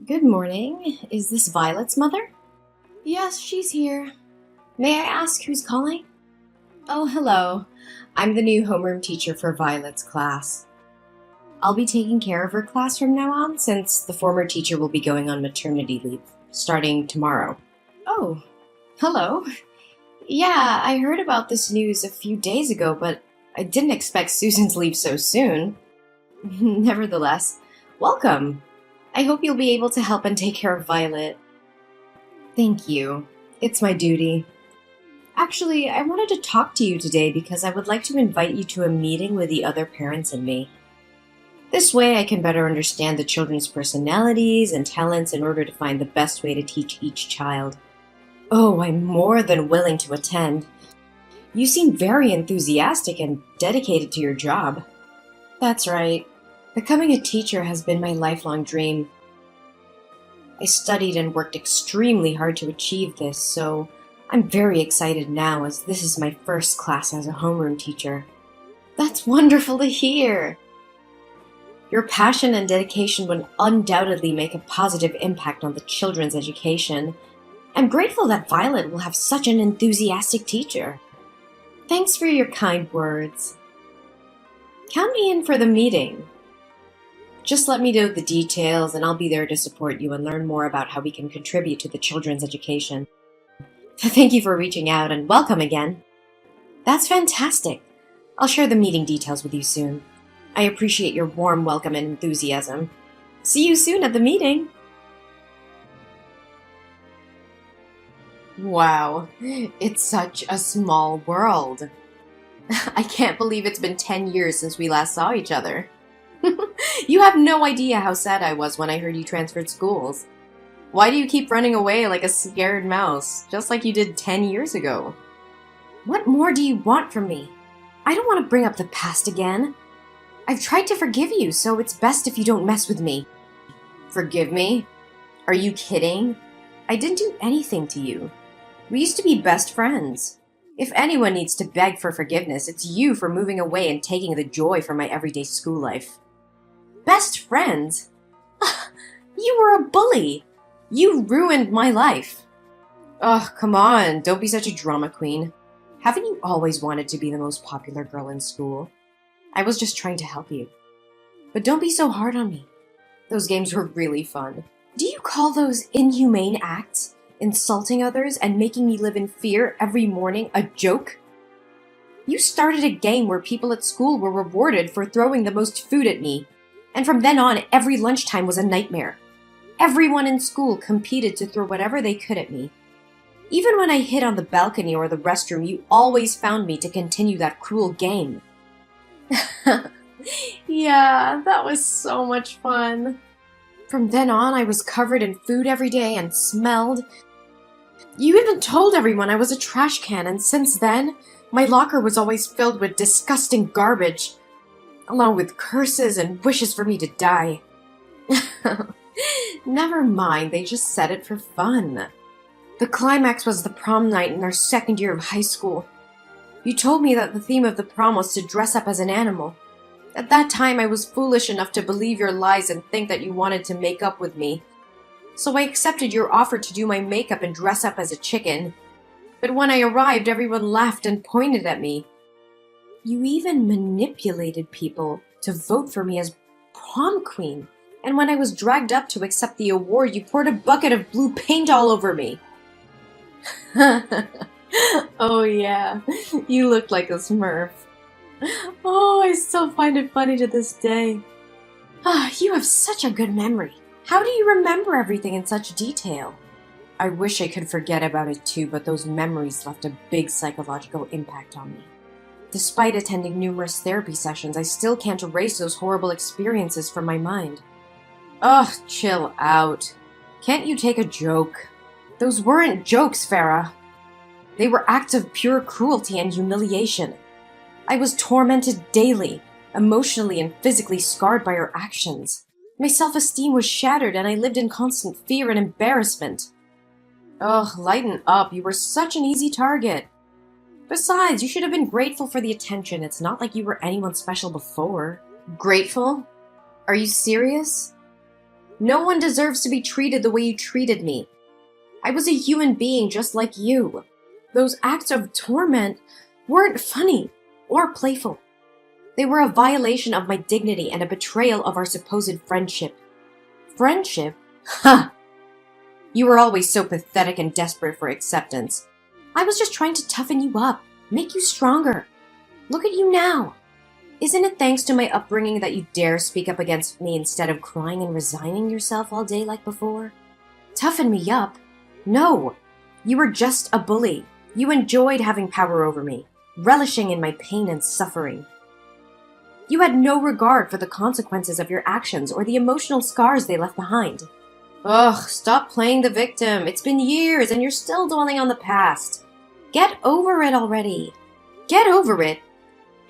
Good morning. Is this Violet's mother? Yes, she's here. May I ask who's calling? Oh, hello. I'm the new homeroom teacher for Violet's class. I'll be taking care of her class from now on since the former teacher will be going on maternity leave starting tomorrow. Oh, hello. Yeah, I heard about this news a few days ago, but I didn't expect Susan to leave so soon. Nevertheless, welcome. I hope you'll be able to help and take care of Violet. Thank you. It's my duty. Actually, I wanted to talk to you today because I would like to invite you to a meeting with the other parents and me. This way I can better understand the children's personalities and talents in order to find the best way to teach each child. Oh, I'm more than willing to attend. You seem very enthusiastic and dedicated to your job. That's right. Becoming a teacher has been my lifelong dream. I studied and worked extremely hard to achieve this, so I'm very excited now as this is my first class as a homeroom teacher. That's wonderful to hear! Your passion and dedication would undoubtedly make a positive impact on the children's education. I'm grateful that Violet will have such an enthusiastic teacher. Thanks for your kind words. Count me in for the meeting. Just let me know the details and I'll be there to support you and learn more about how we can contribute to the children's education. Thank you for reaching out and welcome again. That's fantastic. I'll share the meeting details with you soon. I appreciate your warm welcome and enthusiasm. See you soon at the meeting. Wow, it's such a small world. I can't believe it's been 10 years since we last saw each other. You have no idea how sad I was when I heard you transferred schools. Why do you keep running away like a scared mouse, just like you did 10 years ago? What more do you want from me? I don't want to bring up the past again. I've tried to forgive you, so it's best if you don't mess with me. Forgive me? Are you kidding? I didn't do anything to you. We used to be best friends. If anyone needs to beg for forgiveness, it's you for moving away and taking the joy from my everyday school life. Best friends? You were a bully. You ruined my life. Oh, come on, don't be such a drama queen. Haven't you always wanted to be the most popular girl in school? I was just trying to help you. But don't be so hard on me. Those games were really fun. Do you call those inhumane acts, insulting others and making me live in fear every morning, a joke? You started a game where people at school were rewarded for throwing the most food at me. And from then on, every lunchtime was a nightmare. Everyone in school competed to throw whatever they could at me. Even when I hid on the balcony or the restroom, you always found me to continue that cruel game. Yeah, that was so much fun. From then on, I was covered in food every day and smelled. You even told everyone I was a trash can, and since then, my locker was always filled with disgusting garbage, along with curses and wishes for me to die. Never mind, they just said it for fun. The climax was the prom night in our second year of high school. You told me that the theme of the prom was to dress up as an animal. At that time, I was foolish enough to believe your lies and think that you wanted to make up with me. So I accepted your offer to do my makeup and dress up as a chicken. But when I arrived, everyone laughed and pointed at me. You even manipulated people to vote for me as prom queen. And when I was dragged up to accept the award, you poured a bucket of blue paint all over me. Oh yeah, you looked like a Smurf. Oh, I still find it funny to this day. You have such a good memory. How do you remember everything in such detail? I wish I could forget about it too, but those memories left a big psychological impact on me. Despite attending numerous therapy sessions, I still can't erase those horrible experiences from my mind. Ugh, chill out. Can't you take a joke? Those weren't jokes, Farah. They were acts of pure cruelty and humiliation. I was tormented daily, emotionally and physically scarred by her actions. My self-esteem was shattered and I lived in constant fear and embarrassment. Ugh, lighten up, you were such an easy target. Besides, you should have been grateful for the attention. It's not like you were anyone special before. Grateful? Are you serious? No one deserves to be treated the way you treated me. I was a human being just like you. Those acts of torment weren't funny or playful. They were a violation of my dignity and a betrayal of our supposed friendship. Friendship? Ha! You were always so pathetic and desperate for acceptance. I was just trying to toughen you up, make you stronger. Look at you now. Isn't it thanks to my upbringing that you dare speak up against me instead of crying and resigning yourself all day like before? Toughen me up? No. You were just a bully. You enjoyed having power over me, relishing in my pain and suffering. You had no regard for the consequences of your actions or the emotional scars they left behind. Ugh, stop playing the victim. It's been years and you're still dwelling on the past. Get over it already. Get over it.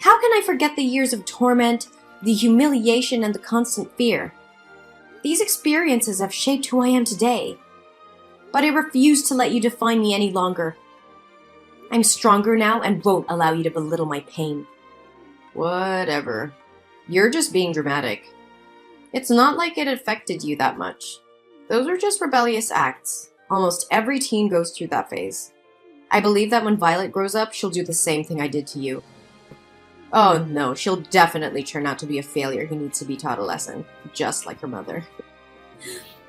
How can I forget the years of torment, the humiliation, and the constant fear? These experiences have shaped who I am today. But I refuse to let you define me any longer. I'm stronger now and won't allow you to belittle my pain. Whatever. You're just being dramatic. It's not like it affected you that much. Those are just rebellious acts. Almost every teen goes through that phase. I believe that when Violet grows up, she'll do the same thing I did to you. Oh no, she'll definitely turn out to be a failure who needs to be taught a lesson, just like her mother.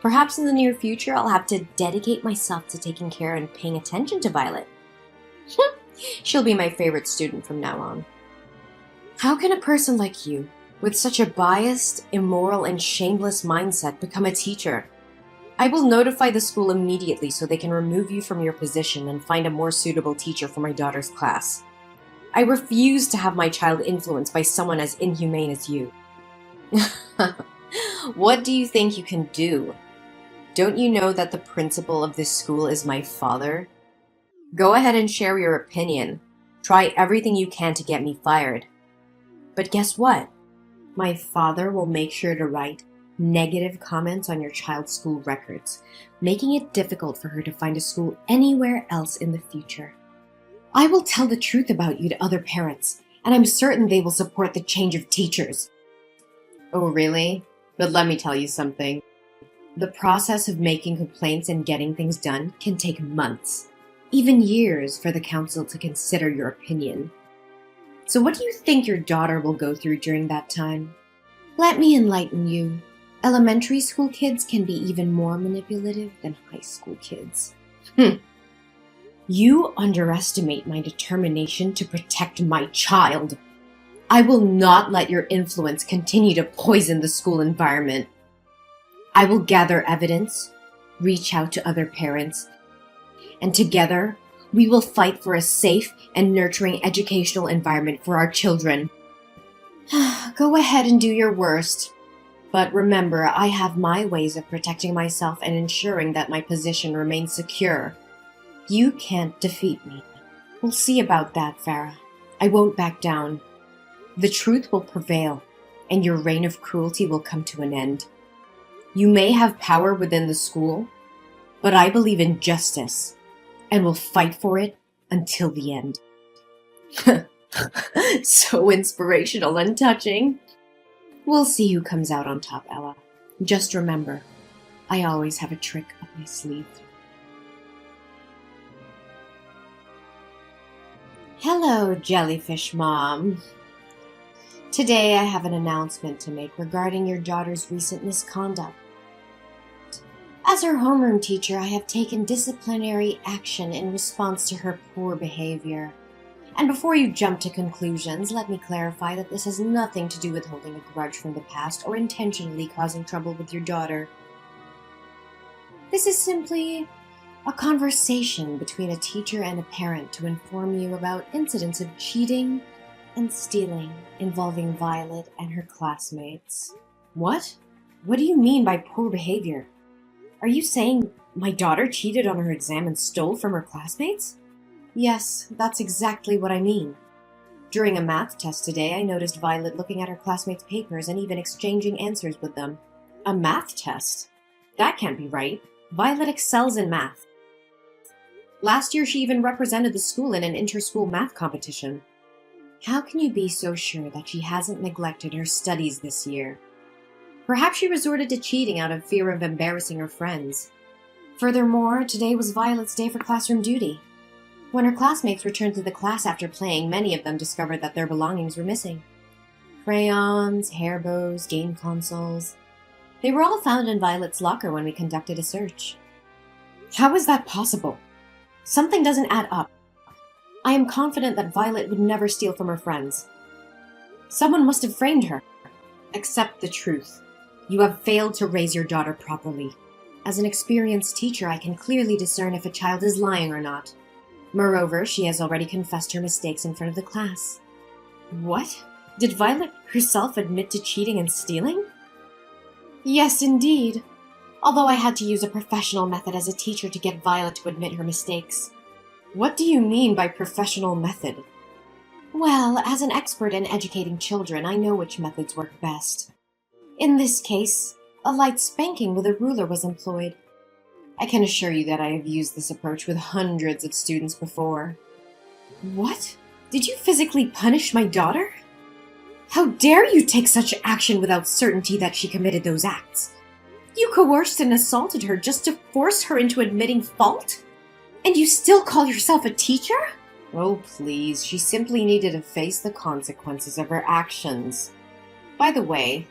Perhaps in the near future, I'll have to dedicate myself to taking care and paying attention to Violet. She'll be my favorite student from now on. How can a person like you, with such a biased, immoral, and shameless mindset, become a teacher? I will notify the school immediately so they can remove you from your position and find a more suitable teacher for my daughter's class. I refuse to have my child influenced by someone as inhumane as you. What do you think you can do? Don't you know that the principal of this school is my father? Go ahead and share your opinion. Try everything you can to get me fired. But guess what? My father will make sure to write negative comments on your child's school records, making it difficult for her to find a school anywhere else in the future. I will tell the truth about you to other parents, and I'm certain they will support the change of teachers. Oh, really? But let me tell you something. The process of making complaints and getting things done can take months, even years, for the council to consider your opinion. So what do you think your daughter will go through during that time? Let me enlighten you. Elementary school kids can be even more manipulative than high school kids. You underestimate my determination to protect my child. I will not let your influence continue to poison the school environment. I will gather evidence, reach out to other parents, and together we will fight for a safe and nurturing educational environment for our children. Go ahead and do your worst. But remember, I have my ways of protecting myself and ensuring that my position remains secure. You can't defeat me. We'll see about that, Farah. I won't back down. The truth will prevail, and your reign of cruelty will come to an end. You may have power within the school, but I believe in justice, and will fight for it until the end. So inspirational and touching. We'll see who comes out on top, Ella. Just remember, I always have a trick up my sleeve. Hello, Jellyfish Mom. Today I have an announcement to make regarding your daughter's recent misconduct. As her homeroom teacher, I have taken disciplinary action in response to her poor behavior. And before you jump to conclusions, let me clarify that this has nothing to do with holding a grudge from the past or intentionally causing trouble with your daughter. This is simply a conversation between a teacher and a parent to inform you about incidents of cheating and stealing involving Violet and her classmates. What? What do you mean by poor behavior? Are you saying my daughter cheated on her exam and stole from her classmates? Yes, that's exactly what I mean. During a math test today, I noticed Violet looking at her classmates' papers and even exchanging answers with them. A math test? That can't be right. Violet excels in math. Last year, she even represented the school in an inter-school math competition. How can you be so sure that she hasn't neglected her studies this year? Perhaps she resorted to cheating out of fear of embarrassing her friends. Furthermore, today was Violet's day for classroom duty. When her classmates returned to the class after playing, many of them discovered that their belongings were missing. Crayons, hair bows, game consoles. They were all found in Violet's locker when we conducted a search. How is that possible? Something doesn't add up. I am confident that Violet would never steal from her friends. Someone must have framed her. Accept the truth. You have failed to raise your daughter properly. As an experienced teacher, I can clearly discern if a child is lying or not. Moreover, she has already confessed her mistakes in front of the class. What? Did Violet herself admit to cheating and stealing? Yes, indeed. Although I had to use a professional method as a teacher to get Violet to admit her mistakes. What do you mean by professional method? Well, as an expert in educating children, I know which methods work best. In this case, a light spanking with a ruler was employed. I can assure you that I have used this approach with hundreds of students before. What? Did you physically punish my daughter? How dare you take such action without certainty that she committed those acts? You coerced and assaulted her just to force her into admitting fault? And you still call yourself a teacher? Oh, please, she simply needed to face the consequences of her actions. By the way,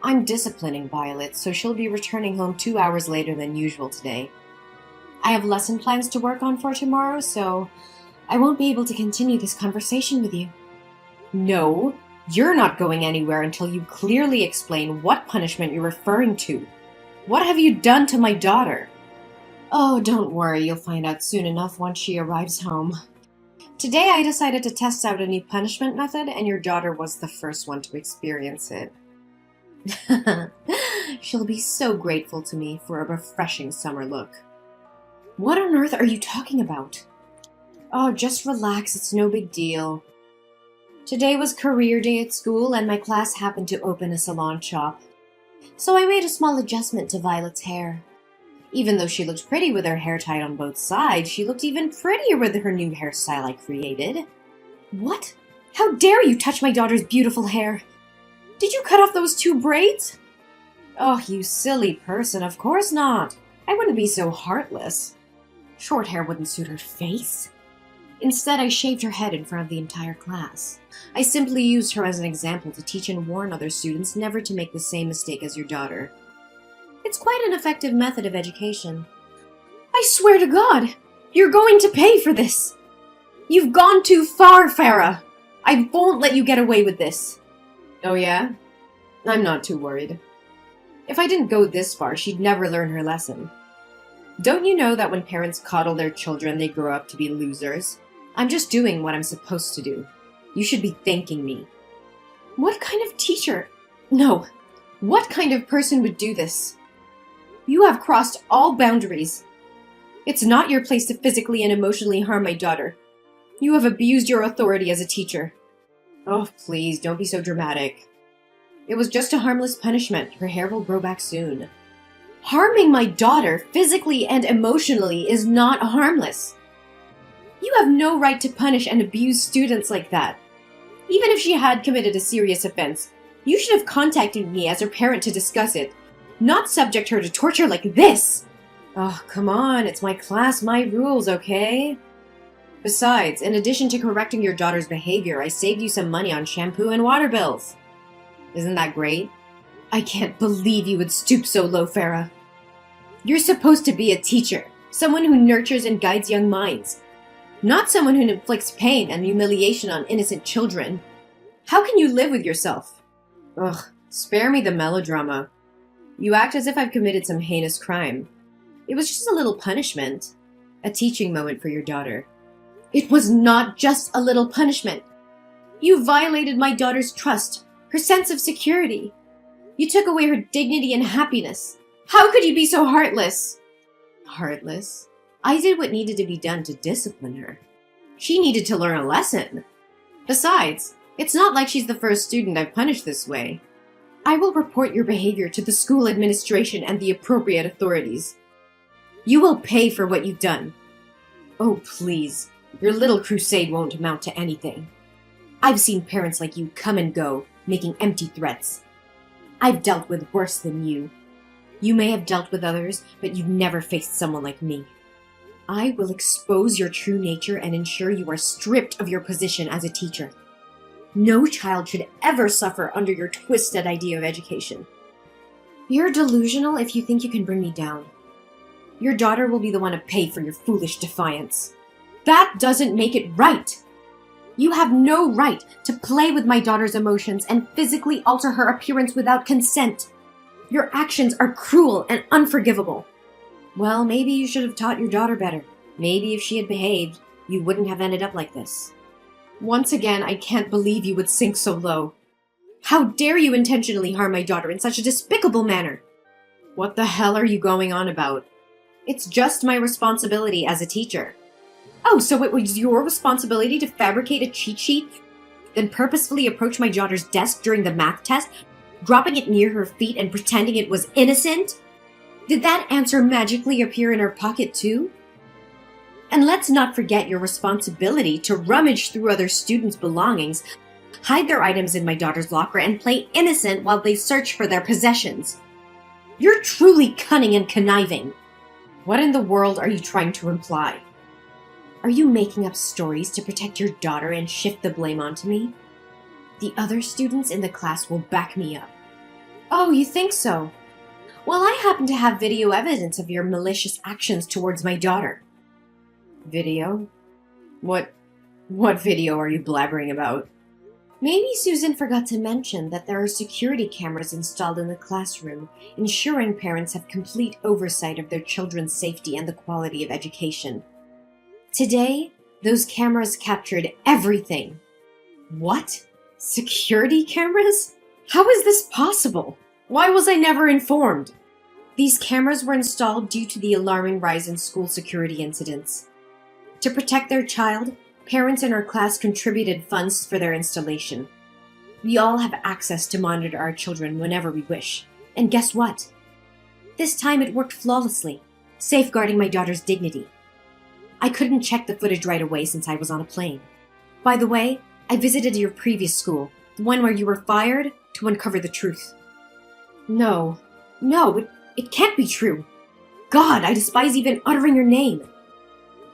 I'm disciplining Violet, so she'll be returning home 2 hours later than usual today. I have lesson plans to work on for tomorrow, so I won't be able to continue this conversation with you. No, you're not going anywhere until you clearly explain what punishment you're referring to. What have you done to my daughter? Oh, don't worry, you'll find out soon enough once she arrives home. Today I decided to test out a new punishment method, and your daughter was the first one to experience it. She'll be so grateful to me for a refreshing summer look. What on earth are you talking about? Oh, just relax, it's no big deal. Today was career day at school, and my class happened to open a salon shop. So I made a small adjustment to Violet's hair. Even though she looked pretty with her hair tied on both sides, she looked even prettier with her new hairstyle I created. What? How dare you touch my daughter's beautiful hair? Did you cut off those 2 braids? Oh, you silly person, of course not. I wouldn't be so heartless. Short hair wouldn't suit her face. Instead, I shaved her head in front of the entire class. I simply used her as an example to teach and warn other students never to make the same mistake as your daughter. It's quite an effective method of education. I swear to God, you're going to pay for this. You've gone too far, Farah. I won't let you get away with this. Oh yeah? I'm not too worried. If I didn't go this far, she'd never learn her lesson. Don't you know that when parents coddle their children, they grow up to be losers? I'm just doing what I'm supposed to do. You should be thanking me. What kind of teacher? No. What kind of person would do this? You have crossed all boundaries. It's not your place to physically and emotionally harm my daughter. You have abused your authority as a teacher. Oh, please, don't be so dramatic. It was just a harmless punishment. Her hair will grow back soon. Harming my daughter physically and emotionally is not harmless. You have no right to punish and abuse students like that. Even if she had committed a serious offense, you should have contacted me as her parent to discuss it, not subject her to torture like this. Oh, come on, it's my class, my rules, okay? Besides, in addition to correcting your daughter's behavior, I saved you some money on shampoo and water bills. Isn't that great? I can't believe you would stoop so low, Farah. You're supposed to be a teacher, someone who nurtures and guides young minds, not someone who inflicts pain and humiliation on innocent children. How can you live with yourself? Ugh, spare me the melodrama. You act as if I've committed some heinous crime. It was just a little punishment, a teaching moment for your daughter. It was not just a little punishment. You violated my daughter's trust, her sense of security. You took away her dignity and happiness. How could you be so heartless? Heartless? I did what needed to be done to discipline her. She needed to learn a lesson. Besides, it's not like she's the first student I've punished this way. I will report your behavior to the school administration and the appropriate authorities. You will pay for what you've done. Oh, please. Your little crusade won't amount to anything. I've seen parents like you come and go, making empty threats. I've dealt with worse than you. You may have dealt with others, but you've never faced someone like me. I will expose your true nature and ensure you are stripped of your position as a teacher. No child should ever suffer under your twisted idea of education. You're delusional if you think you can bring me down. Your daughter will be the one to pay for your foolish defiance. That doesn't make it right. You have no right to play with my daughter's emotions and physically alter her appearance without consent. Your actions are cruel and unforgivable. Well, maybe you should have taught your daughter better. Maybe if she had behaved, you wouldn't have ended up like this. Once again, I can't believe you would sink so low. How dare you intentionally harm my daughter in such a despicable manner? What the hell are you going on about? It's just my responsibility as a teacher. Oh, so it was your responsibility to fabricate a cheat sheet, then purposefully approach my daughter's desk during the math test, dropping it near her feet and pretending it was innocent? Did that answer magically appear in her pocket too? And let's not forget your responsibility to rummage through other students' belongings, hide their items in my daughter's locker, and play innocent while they search for their possessions. You're truly cunning and conniving. What in the world are you trying to imply? Are you making up stories to protect your daughter and shift the blame onto me? The other students in the class will back me up. Oh, you think so? Well, I happen to have video evidence of your malicious actions towards my daughter. Video? What video are you blabbering about? Maybe Susan forgot to mention that there are security cameras installed in the classroom, ensuring parents have complete oversight of their children's safety and the quality of education. Today, those cameras captured everything. What? Security cameras? How is this possible? Why was I never informed? These cameras were installed due to the alarming rise in school security incidents. To protect their child, parents in our class contributed funds for their installation. We all have access to monitor our children whenever we wish. And guess what? This time it worked flawlessly, safeguarding my daughter's dignity. I couldn't check the footage right away since I was on a plane. By the way, I visited your previous school, the one where you were fired, to uncover the truth. No, it can't be true. God, I despise even uttering your name.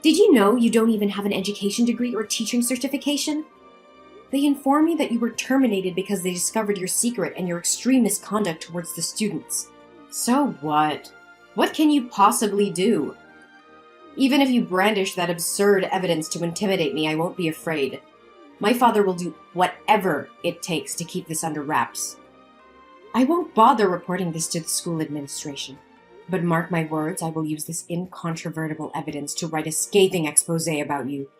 Did you know you don't even have an education degree or teaching certification? They informed me that you were terminated because they discovered your secret and your extreme misconduct towards the students. So what? What can you possibly do? Even if you brandish that absurd evidence to intimidate me, I won't be afraid. My father will do whatever it takes to keep this under wraps. I won't bother reporting this to the school administration. But mark my words, I will use this incontrovertible evidence to write a scathing expose about you,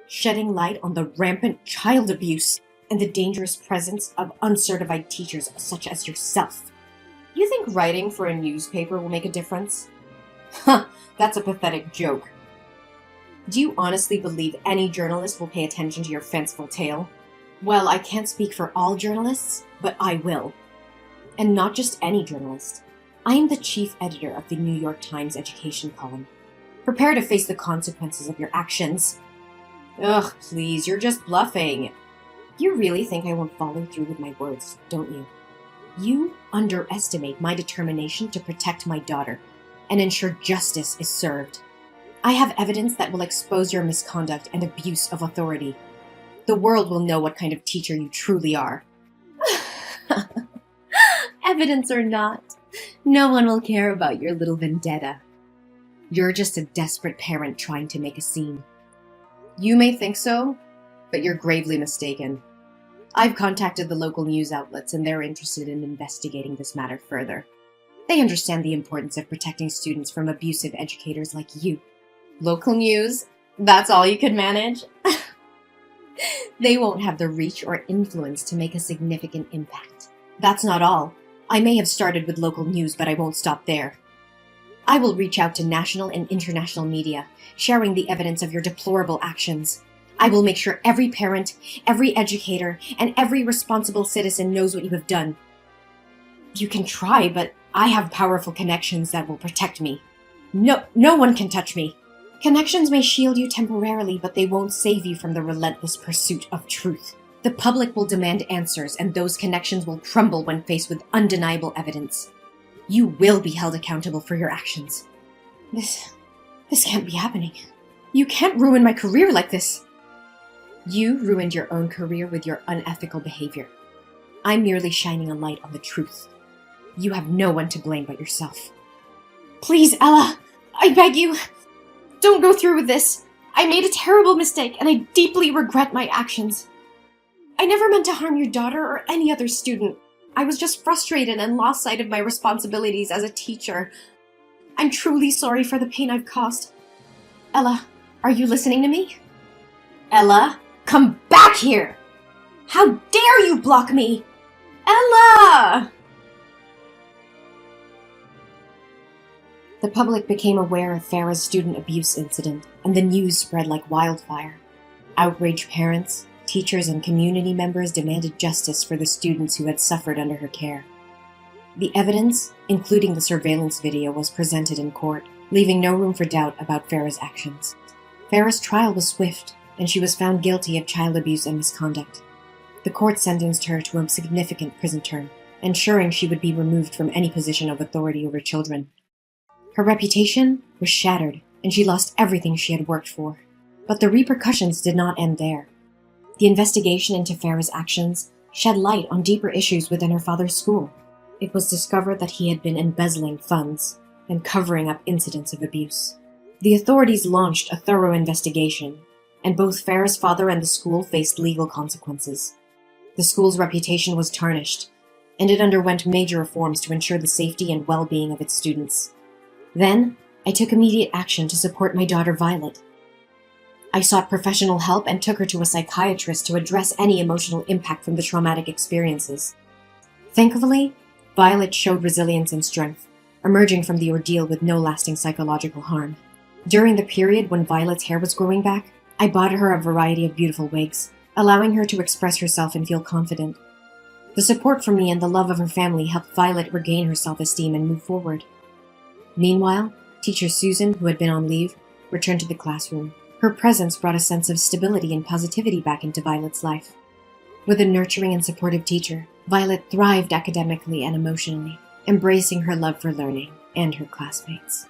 shedding light on the rampant child abuse and the dangerous presence of uncertified teachers such as yourself. You think writing for a newspaper will make a difference? Huh, that's a pathetic joke. Do you honestly believe any journalist will pay attention to your fanciful tale? Well, I can't speak for all journalists, but I will. And not just any journalist. I am the chief editor of the New York Times education column. Prepare to face the consequences of your actions. Ugh, please, you're just bluffing. You really think I won't follow through with my words, don't you? You underestimate my determination to protect my daughter and ensure justice is served. I have evidence that will expose your misconduct and abuse of authority. The world will know what kind of teacher you truly are. Evidence or not, no one will care about your little vendetta. You're just a desperate parent trying to make a scene. You may think so, but you're gravely mistaken. I've contacted the local news outlets and they're interested in investigating this matter further. They understand the importance of protecting students from abusive educators like you. Local news? That's all you could manage? They won't have the reach or influence to make a significant impact. That's not all. I may have started with local news, but I won't stop there. I will reach out to national and international media, sharing the evidence of your deplorable actions. I will make sure every parent, every educator, and every responsible citizen knows what you have done. You can try, but I have powerful connections that will protect me. No one can touch me. Connections may shield you temporarily, but they won't save you from the relentless pursuit of truth. The public will demand answers, and those connections will crumble when faced with undeniable evidence. You will be held accountable for your actions. This can't be happening. You can't ruin my career like this. You ruined your own career with your unethical behavior. I'm merely shining a light on the truth. You have no one to blame but yourself. Please, Ella, I beg you, don't go through with this. I made a terrible mistake, and I deeply regret my actions. I never meant to harm your daughter or any other student. I was just frustrated and lost sight of my responsibilities as a teacher. I'm truly sorry for the pain I've caused. Ella, are you listening to me? Ella, come back here! How dare you block me? Ella! The public became aware of Farah's student abuse incident, and the news spread like wildfire. Outraged parents, teachers, and community members demanded justice for the students who had suffered under her care. The evidence, including the surveillance video, was presented in court, leaving no room for doubt about Farah's actions. Farah's trial was swift, and she was found guilty of child abuse and misconduct. The court sentenced her to a significant prison term, ensuring she would be removed from any position of authority over children. Her reputation was shattered, and she lost everything she had worked for. But the repercussions did not end there. The investigation into Farah's actions shed light on deeper issues within her father's school. It was discovered that he had been embezzling funds and covering up incidents of abuse. The authorities launched a thorough investigation, and both Farah's father and the school faced legal consequences. The school's reputation was tarnished, and it underwent major reforms to ensure the safety and well-being of its students. Then, I took immediate action to support my daughter Violet. I sought professional help and took her to a psychiatrist to address any emotional impact from the traumatic experiences. Thankfully, Violet showed resilience and strength, emerging from the ordeal with no lasting psychological harm. During the period when Violet's hair was growing back, I bought her a variety of beautiful wigs, allowing her to express herself and feel confident. The support from me and the love of her family helped Violet regain her self-esteem and move forward. Meanwhile, teacher Susan, who had been on leave, returned to the classroom. Her presence brought a sense of stability and positivity back into Violet's life. With a nurturing and supportive teacher, Violet thrived academically and emotionally, embracing her love for learning and her classmates.